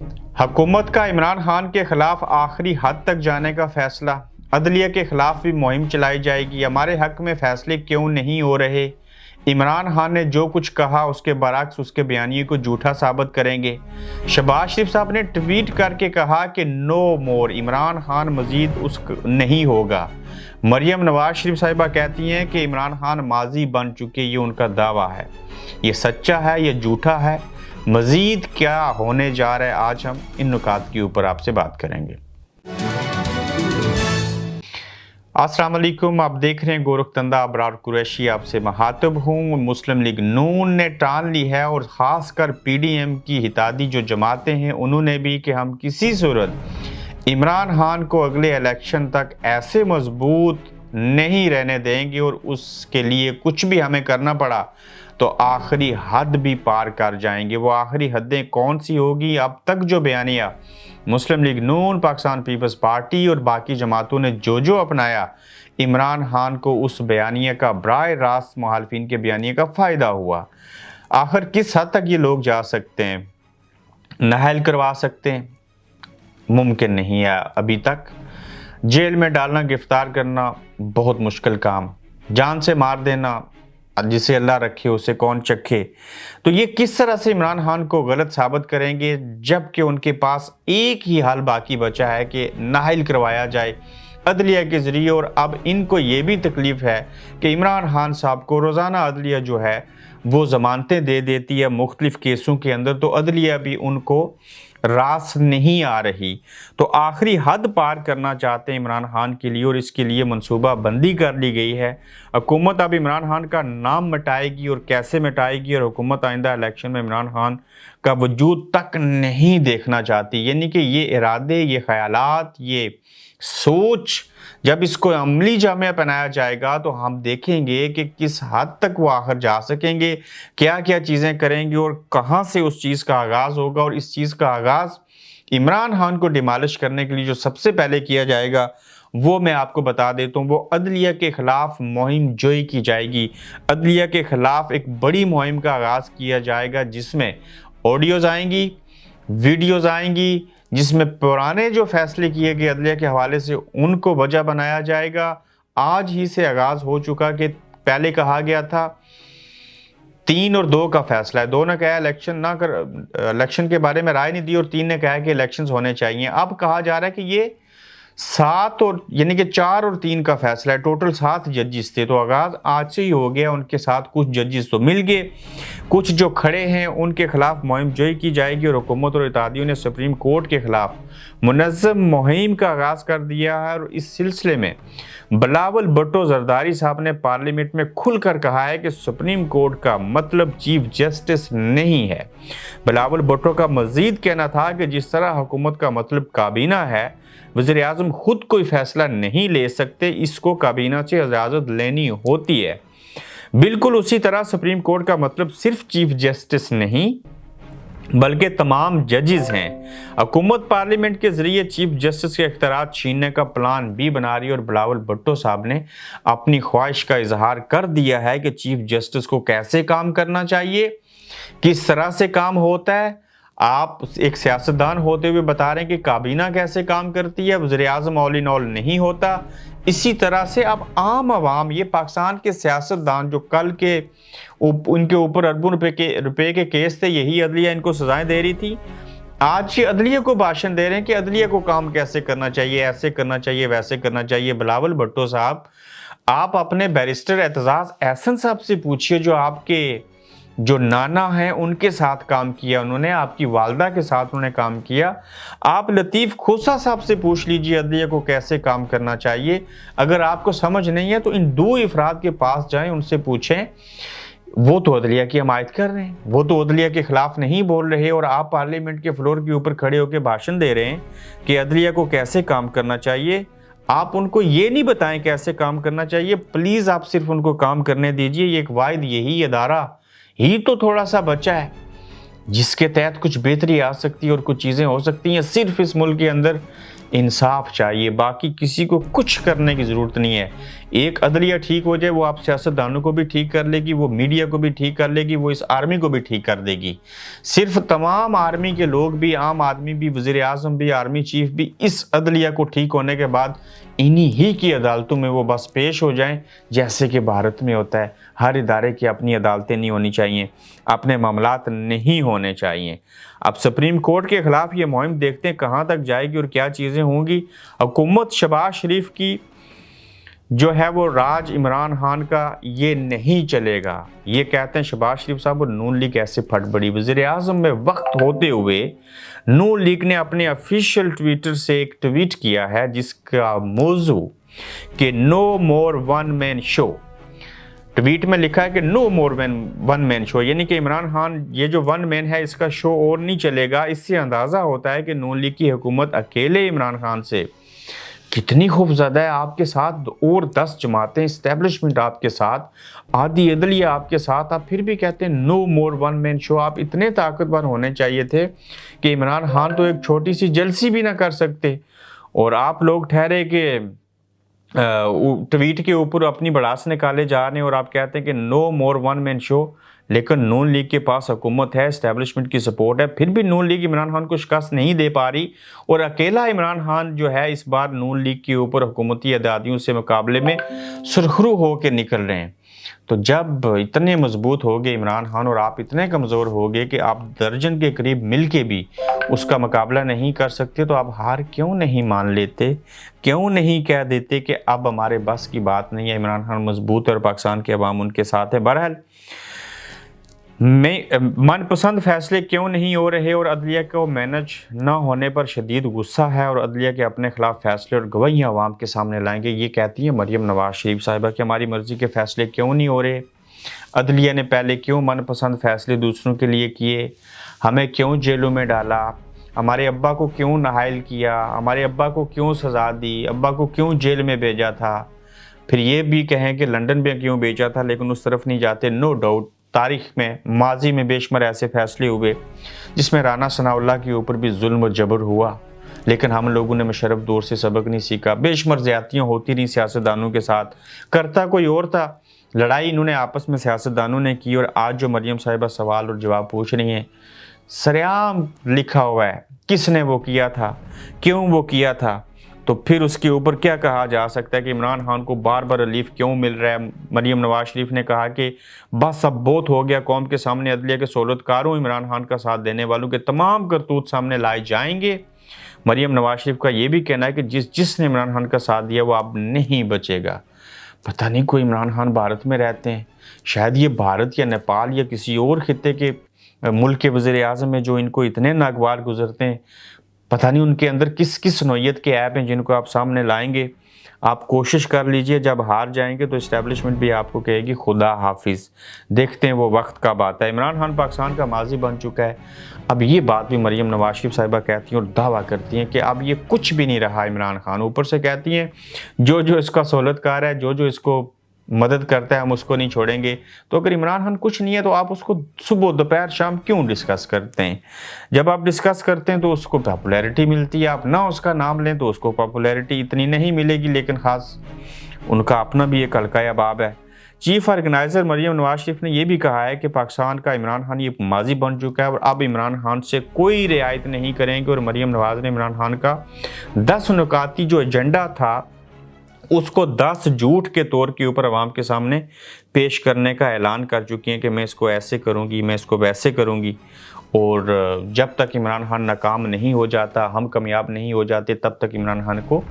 हुकूमत का इमरान खान के खिलाफ आखिरी हद तक जाने का फैसला। अदलिया के खिलाफ भी मुहिम चलाई जाएगी। हमारे हक में फैसले क्यों नहीं हो रहे? इमरान खान ने जो कुछ कहा उसके बरअक्स उसके बयानिए को झूठा साबित करेंगे। शहबाज शरीफ साहब ने ट्वीट करके कहा कि नो मोर, इमरान खान मजीद उस नहीं होगा। मरियम नवाज शरीफ साहिबा कहती हैं कि इमरान खान माजी बन चुके, ये उनका दावा है। ये सच्चा है, ये झूठा है? मजीद क्या होने जा रहा है, आज हम इन नुकात के ऊपर आपसे बात करेंगे। अस्सलाम वालेकुम, आप देख रहे हैं गोरखतंदा अबरार कुरैशी, आपसे महातब हूँ। मुस्लिम लीग नून ने टाल ली है और ख़ासकर पीडीएम की हितादी जो जमातें हैं उन्होंने भी कि हम किसी सूरत इमरान खान को अगले इलेक्शन तक ऐसे मजबूत नहीं रहने देंगे और उसके लिए कुछ भी हमें करना पड़ा तो आखिरी हद भी पार कर जाएंगे। वो आखिरी हदें कौन सी होगी? अब तक जो बयानिया मुस्लिम लीग नून, पाकिस्तान पीपल्स पार्टी और बाकी जमातों ने जो अपनाया, इमरान खान को उस बयानिया का बराह रास्त मुखालिफिन के बयानिया का फ़ायदा हुआ। आखिर किस हद तक ये लोग जा सकते हैं? नाअहल करवा सकते हैं? मुमकिन नहीं है अभी तक। जेल में डालना, गिरफ्तार करना बहुत मुश्किल काम, जान से मार देना, जिसे अल्लाह रखे उसे कौन चखे। तो ये किस तरह से इमरान खान को गलत साबित करेंगे जबकि उनके पास एक ही हल बाकी बचा है कि नाअहल करवाया जाए अदलिया के ज़रिए। और अब इनको ये भी तकलीफ़ है कि इमरान खान साहब को रोज़ाना अदलिया जो है वो ज़मानतें दे देती है मुख्तलिफ़ केसों के अंदर, तो अदलिया भी उनको रास नहीं आ रही। तो आखिरी हद पार करना चाहते हैं इमरान खान के लिए और इसके लिए मनसूबा बंदी कर ली गई है। हुकूमत अब इमरान खान का नाम मिटाएगी और कैसे मिटाएगी, और हुकूमत आइंदा इलेक्शन में इमरान खान का वजूद तक नहीं देखना चाहती। यानी कि ये इरादे, ये ख्यालात, ये सोच जब इसको अमली जामे पहनाया जाएगा तो हम देखेंगे कि किस हद तक वो आखिर जा सकेंगे, क्या क्या चीज़ें करेंगे और कहाँ से उस चीज़ का आगाज़ होगा। और इस चीज़ का आगाज़ इमरान खान को डिमालिश करने के लिए जो सबसे पहले किया जाएगा वो मैं आपको बता देता हूँ, वो अदलिया के ख़िलाफ़ मुहिम जोई की जाएगी। अदलिया के ख़िलाफ़ एक बड़ी मुहिम का आगाज़ किया जाएगा जिसमें ऑडियोज़ आएंगी, वीडियोज़ आएंगी, जिसमें पुराने जो फैसले किए गए अदलिया के हवाले से उनको वजह बनाया जाएगा। आज ही से आगाज़ हो चुका कि पहले कहा गया था 3 और 2 का फैसला है। 2 ने कहा इलेक्शन के बारे में राय नहीं दी और 3 ने कहा कि इलेक्शंस होने चाहिए। अब कहा जा रहा है कि ये 7 और यानी कि 4 और 3 का फैसला है। टोटल 7 जजेस थे, तो आगाज़ आज से ही हो गया। उनके साथ कुछ जजेस तो मिल गए, कुछ जो खड़े हैं उनके खिलाफ मुहिम जोई की जाएगी। और हुकूमत और इत्तेहादियों ने सुप्रीम कोर्ट के खिलाफ मुनज़्ज़म मुहिम का आगाज़ कर दिया है। और इस सिलसिले में बिलावल भुट्टो जरदारी साहब ने पार्लियामेंट में खुलकर कहा है कि सुप्रीम कोर्ट का मतलब चीफ जस्टिस नहीं है। बिलावल भुट्टो का मजीद कहना था कि जिस तरह हुकूमत का मतलब काबीना है, वज़ीर आज़म खुद कोई फैसला नहीं ले सकते, इसको काबीना से इजाज़त लेनी होती है। बिल्कुल उसी तरह सुप्रीम कोर्ट का मतलब सिर्फ चीफ जस्टिस नहीं बल्कि तमाम जजेस हैं। हुकूमत पार्लियामेंट के ज़रिए चीफ जस्टिस के इख्तियारात छीनने का प्लान भी बना रही है। और बिलावल भुट्टो साहब ने अपनी ख्वाहिश का इजहार कर दिया है कि चीफ जस्टिस को कैसे काम करना चाहिए, किस तरह से काम होता है। आप एक सियासतदान होते हुए बता रहे हैं कि काबीना कैसे काम करती है, वज़ीर आज़म ऑल इन ऑल नहीं होता। इसी तरह से अब आम आवाम, ये पाकिस्तान के सियासतदान जो कल के उनके ऊपर अरबों रुपए के केस थे, यही अदलिया इनको सजाएं दे रही थी, आज ये अदलिया को भाषण दे रहे हैं कि अदलिया को काम कैसे करना चाहिए, ऐसे करना चाहिए, वैसे करना चाहिए। बिलावल भुट्टो साहब, आप अपने बैरिस्टर एतजाज़ अहसन साहब से पूछिए, जो आपके जो नाना हैं उनके साथ काम किया उन्होंने, आपकी वालदा के साथ उन्होंने काम किया। आप लतीफ़ खोसा साहब से पूछ लीजिए अदलिया को कैसे काम करना चाहिए। अगर आपको समझ नहीं है तो इन 2 अफराद के पास जाएं, उनसे पूछें। वो तो अदलिया की हमायत कर रहे हैं, वो तो अदलिया के खिलाफ नहीं बोल रहे, और आप पार्लियामेंट के फ्लोर के ऊपर खड़े होकर भाषण दे रहे हैं कि अदलिया को कैसे काम करना चाहिए। आप उनको ये नहीं बताएं कैसे काम करना चाहिए, प्लीज़ आप सिर्फ उनको काम करने दीजिए। एक वाहिद यही इदारा ही तो थोड़ा सा बचा है जिसके तहत कुछ बेहतरी आ सकती है और कुछ चीज़ें हो सकती हैं। सिर्फ इस मुल्क के अंदर इंसाफ चाहिए, बाकी किसी को कुछ करने की ज़रूरत नहीं है। एक अदलिया ठीक हो जाए, वो आप सियासतदानों को भी ठीक कर लेगी, वो मीडिया को भी ठीक कर लेगी, वो इस आर्मी को भी ठीक कर देगी। सिर्फ तमाम आर्मी के लोग भी, आम आदमी भी, वज़ीर आज़म भी, आर्मी चीफ भी इस अदलिया को ठीक होने के बाद इन्हीं ही की अदालतों में वो बस पेश हो जाएं, जैसे कि भारत में होता है। हर इदारे की अपनी अदालतें नहीं होनी चाहिए, अपने मामलात नहीं होने चाहिए। अब सुप्रीम कोर्ट के खिलाफ ये मुहिम देखते हैं कहाँ तक जाएगी और क्या चीज़ें होंगी। हुकूमत शहबाज शरीफ की जो है वो राज इमरान खान का ये नहीं चलेगा। ये कहते हैं शहबाज शरीफ साहब और नून लीग ऐसे फट पड़ी। वज़ीर आज़म में वक्त होते हुए नून लीग ने अपने ऑफिशियल ट्विटर से एक ट्वीट किया है जिसका मौजू कि no more one man show. Tweet में लिखा है कि no more one man show, यानी कि इमरान खान ये जो वन मैन है इसका शो और नहीं चलेगा। इससे अंदाज़ा होता है कि नून लीग की हुकूमत अकेले इमरान खान से कितनी खौफज़दा है। आपके साथ और 10 जमातें, इस्टेब्लिशमेंट आपके साथ, आधी अदलिया आपके साथ, आप फिर भी कहते हैं no more one man show. आप इतने ताकतवर होने चाहिए थे कि इमरान खान तो एक छोटी सी जलसी भी ना कर सकते, और आप लोग ठहरे कि ट्वीट के ऊपर अपनी भड़ास निकाले जा रहे हैं और आप कहते हैं कि no more one man show. लेकिन नून लीग के पास हुकूमत है, इस्टेब्लिशमेंट की सपोर्ट है, फिर भी नून लीग इमरान खान को शिकस्त नहीं दे पा रही, और अकेला इमरान खान जो है इस बार नून लीग के ऊपर हुकूमती अदादियों से मुकाबले में सुरखरू होकर निकल रहे हैं। तो जब इतने मजबूत हो गए इमरान खान और आप इतने कमज़ोर हो गए कि आप दर्जन के करीब मिल के भी उसका मुकाबला नहीं कर सकते, तो आप हार क्यों नहीं मान लेते? क्यों नहीं कह देते कि अब हमारे बस की बात नहीं है, इमरान खान मजबूत है और पाकिस्तान के अवाम उनके साथ है। बहरहाल मनपसंद फैसले क्यों नहीं हो रहे और अदलिया को मैनेज न होने पर शदीद गुस्सा है और अदलिया के अपने खिलाफ फैसले और गवाहियाँ अवाम के सामने लाएंगे। ये कहती है मरियम नवाज शरीफ साहिबा कि हमारी मर्ज़ी के फ़ैसले क्यों नहीं हो रहे, अदलिया ने पहले क्यों मनपसंद फैसले दूसरों के लिए किए, हमें क्यों जेलों में डाला, हमारे अब्बा को क्यों नाहल किया, हमारे अब्बा को क्यों सज़ा दी, अब्बा को क्यों जेल में भेजा था, फिर ये भी कहें कि लंदन में क्यों भेजा था, लेकिन उस तरफ नहीं जाते। नो डाउट तारीख़ में माजी में बेशुमार ऐसे फैसले हुए जिसमें राना सनाउल्लाह के ऊपर भी जुल्म और जबर हुआ, लेकिन हम लोगों ने मुशर्रफ दौर से सबक नहीं सीखा। बेशुमार ज़्यादतियाँ होती रहीं सियासतदानों के साथ, करता कोई और था। लड़ाई इन्होंने आपस में सियासतदानों ने की, और आज जो मरियम साहिबा सवाल और जवाब पूछ रही हैं, सरेआम लिखा हुआ है किसने वो किया था, क्यों वो किया था। तो फिर उसके ऊपर क्या कहा जा सकता है कि इमरान खान को बार बार रिलीफ क्यों मिल रहा है। मरियम नवाज शरीफ ने कहा कि बस अब बहुत हो गया, कौम के सामने अदलिया के सहूलतकारों इमरान खान का साथ देने वालों के तमाम करतूत सामने लाए जाएंगे। मरियम नवाज शरीफ का ये भी कहना है कि जिसने इमरान खान का साथ दिया वो अब नहीं बचेगा। पता नहीं कोई इमरान खान भारत में रहते हैं, शायद ये भारत या नेपाल या किसी और खित्ते के मुल्क के वज़ीर आज़म में जो इनको इतने नागवार गुजरते हैं, पता नहीं उनके अंदर किस किस नौइयत के ऐप हैं जिनको आप सामने लाएंगे। आप कोशिश कर लीजिए, जब हार जाएंगे तो इस्टेब्लिशमेंट भी आपको कहेगी खुदा हाफिज़। देखते हैं वो वक्त कब आता है। इमरान खान पाकिस्तान का माजी बन चुका है। अब ये बात भी मरियम नवाज शरीफ साहिबा कहती हैं और दावा करती हैं कि अब ये कुछ भी नहीं रहा इमरान खान। ऊपर से कहती हैं जो जो इसका सहूलतकार है, जो जो इसको मदद करता है, हम उसको नहीं छोड़ेंगे। तो अगर इमरान खान कुछ नहीं है तो आप उसको सुबह दोपहर शाम क्यों डिस्कस करते हैं? जब आप डिस्कस करते हैं तो उसको पॉपुलैरिटी मिलती है, आप ना उसका नाम लें तो उसको पॉपुलैरिटी इतनी नहीं मिलेगी। लेकिन ख़ास उनका अपना भी एक हल्का अहबाब है। चीफ ऑर्गेनाइज़र मरियम नवाज शरीफ ने यह भी कहा है कि पाकिस्तान का इमरान खान ये माजी बन चुका है और अब इमरान खान से कोई रियायत नहीं करेंगे। और मरियम नवाज ने इमरान खान का 10 नुकाती जो एजेंडा था उसको 10 झूठ के तौर के ऊपर अवाम के सामने पेश करने का ऐलान कर चुकी हैं कि मैं इसको ऐसे करूंगी, मैं इसको वैसे करूंगी। और जब तक इमरान खान नाकाम नहीं हो जाता, हम कामयाब नहीं हो जाते, तब तक इमरान खान को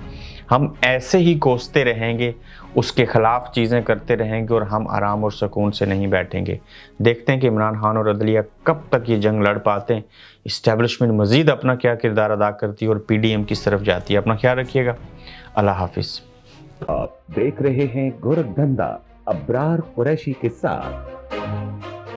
हम ऐसे ही कोसते रहेंगे, उसके ख़िलाफ़ चीज़ें करते रहेंगे और हम आराम और सुकून से नहीं बैठेंगे। देखते हैं कि इमरान खान और अदलिया कब तक ये जंग लड़ पाते हैं, इस्टेब्लिशमेंट मज़ीद अपना क्या किरदार अदा करती है और PDM किस तरफ जाती है। अपना ख्याल रखिएगा। अल्लाह हाफिज़। आप देख रहे हैं गोरखधंधा अब्रार कुरैशी के साथ।